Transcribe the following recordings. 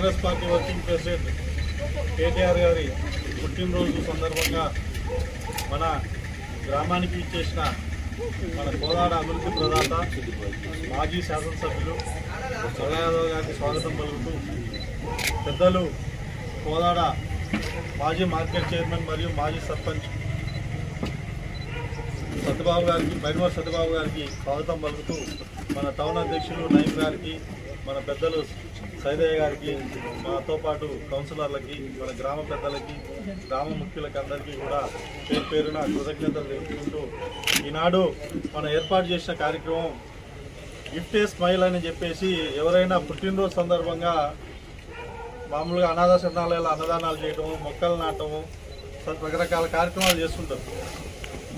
TRS party working president KTR గారి పుట్టినరోజు సందర్భంగా మన గ్రామానికి ఇచ్చేసిన మన కోదాడ అభివృద్ధి ప్రదాత మాజీ శాసనసభ్యులు చల్లా యాదవ్ గారికి స్వాగతం పలుకుతూ పెద్దలు కోదాడ మాజీ మార్కెట్ చైర్మన్ మరియు మాజీ సర్పంచ్ సత్యబాబు గారికి బైనవర్ సత్యబాబు గారికి స్వాగతం పలుకుతూ మన టౌన్ అధ్యక్షులు నయీం గారికి మన పెద్దలు సైదయ్య గారికి మాతో పాటు కౌన్సిలర్లకి మన గ్రామ పెద్దలకి గ్రామ ముఖ్యులకి అందరికీ కూడా పేరు పేరున కృతజ్ఞతలు తెలుపుకుంటూ ఈనాడు మనం ఏర్పాటు చేసిన కార్యక్రమం గిఫ్ట్ ఏ స్మైల్ అని చెప్పేసి ఎవరైనా పుట్టినరోజు సందర్భంగా మామూలుగా అనాథ శరణాలయాల అన్నదానాలు చేయటము మొక్కలు నాటము రకరకాల కార్యక్రమాలు చేస్తుంటాం.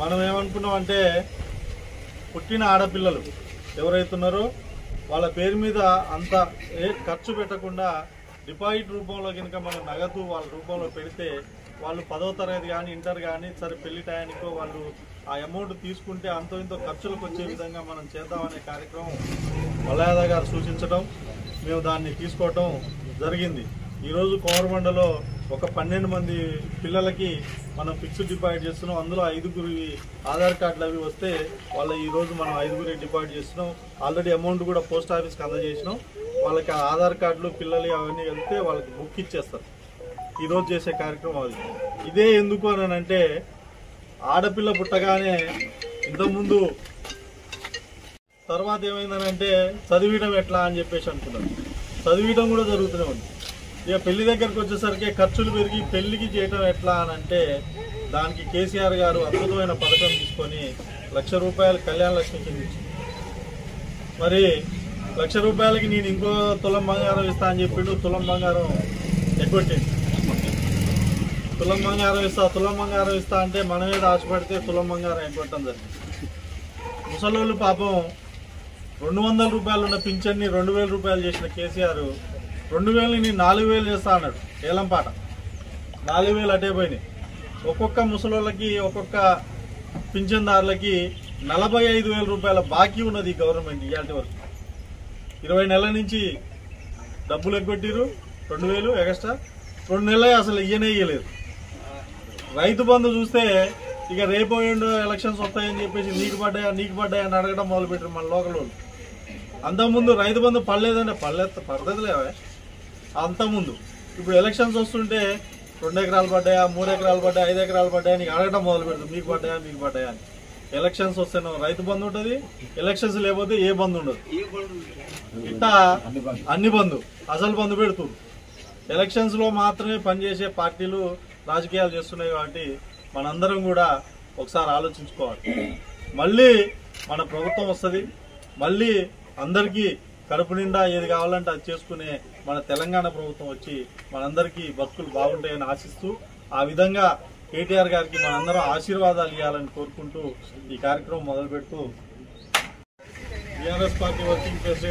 మనం ఏమనుకున్నాం అంటే పుట్టిన ఆడపిల్లలు ఎవరైతున్నారో వాళ్ళ పేరు మీద అంత ఖర్చు పెట్టకుండా డిపాజిట్ రూపంలో కనుక మనం నగదు వాళ్ళ రూపంలో పెడితే వాళ్ళు 10వ తరగతి కానీ ఇంటర్ కానీ సరే పెళ్లి టయానికో వాళ్ళు ఆ అమౌంట్ తీసుకుంటే అంతో ఇంతో ఖర్చులకు వచ్చే విధంగా మనం చేద్దామనే కార్యక్రమం మల్లాయాద గారు సూచించడం మేము దాన్ని తీసుకోవటం జరిగింది. ఈరోజు కోమరబండలో ఒక 12 మంది పిల్లలకి మనం ఫిక్స్డ్ డిపాజిట్ చేస్తున్నాం. అందులో 5గురి ఆధార్ కార్డులు అవి వస్తే వాళ్ళ ఈరోజు మనం 5గురి డిపాజిట్ చేస్తున్నాం. ఆల్రెడీ అమౌంట్ కూడా పోస్ట్ ఆఫీస్కి అందజేసినాం. వాళ్ళకి ఆధార్ కార్డులు పిల్లలు అవన్నీ వెళ్తే వాళ్ళకి బుక్ ఇచ్చేస్తారు. ఈరోజు చేసే కార్యక్రమం అది. ఇదే ఎందుకు అని అంటే ఆడపిల్ల పుట్టగానే ఇంతకుముందు తర్వాత ఏమైందనంటే చదివించడం ఎట్లా అని చెప్పేసి అనుకున్నాను. చదివించడం కూడా జరుగుతూనే ఉంది. ఇక పెళ్లి దగ్గరకు వచ్చేసరికి ఖర్చులు పెరిగి పెళ్లికి చేయడం ఎట్లా అని అంటే దానికి కేసీఆర్ గారు అద్భుతమైన పథకం తీసుకొని ₹1,00,000 కళ్యాణ లక్ష్మి కింద ఇచ్చింది. మరి ₹1,00,000కి నేను ఇంకో తులం బంగారం ఇస్తా అని చెప్పిండు. తులం బంగారం ఎగ్గొట్టింది. తులం బంగారం ఇస్తా అంటే మన మీద ఆశపడితే తులం బంగారం ఎగ్గొట్టడం జరిగింది. ముసలోళ్ళు పాపం ₹200 ఉన్న పింఛన్ని ₹2,000 చేసిన కేసీఆర్ 2,000ని నేను 4,000 చేస్తా అన్నాడు. ఏలంపాట 4,000 అటే పోయినాయి. ఒక్కొక్క ముసలోళ్ళకి ఒక్కొక్క పింఛన్దారులకి ₹45,000 బాకీ ఉన్నది గవర్నమెంట్ ఇవాళ వరకు. 20 నెలల నుంచి డబ్బులు ఎగ్గొట్టిరు. 2,000 ఎక్స్ట్రా 2 నెలలు అసలు ఇయ్యలేదు. రైతు బంధు చూస్తే ఇక రేపు ఎలక్షన్స్ వస్తాయని చెప్పేసి నీకు పడ్డాయా అని అడగడం మొదలుపెట్టారు మన లోకల్ వాళ్ళు. అంతకుముందు రైతు బంధు పడలేదంటే పడలేదులేవే. అంతకుముందు ఇప్పుడు ఎలక్షన్స్ వస్తుంటే 2 ఎకరాలు పడ్డాయా, 3 ఎకరాలు పడ్డాయా, 5 ఎకరాలు పడ్డాయా నీకు అడగడం మొదలు పెడుతుంది. మీకు పడ్డాయా అని. ఎలక్షన్స్ వస్తేనో రైతు బంధు ఉంటుంది, ఎలక్షన్స్ లేకపోతే ఏ బంధు ఉండదు. ఇట్లా అన్ని బంధు అసలు బంధు పెడుతుంది. ఎలక్షన్స్ లో మాత్రమే పనిచేసే పార్టీలు రాజకీయాలు చేస్తున్నాయి. కాబట్టి మనందరం కూడా ఒకసారి ఆలోచించుకోవాలి. మళ్ళీ మన ప్రభుత్వం వస్తుంది. మళ్ళీ అందరికీ కడుపు నిండా ఏది కావాలంటే అది చేసుకునే మన తెలంగాణ ప్రభుత్వం వచ్చి మనందరికీ బతుకులు బాగుంటాయని ఆశిస్తూ ఆ విధంగా కేటీఆర్ గారికి మనందరం ఆశీర్వాదాలు ఇవ్వాలని కోరుకుంటూ ఈ కార్యక్రమం మొదలు పెడుతూ టీఆర్ఎస్ పార్టీ వర్కింగ్ ప్రెసిడెంట్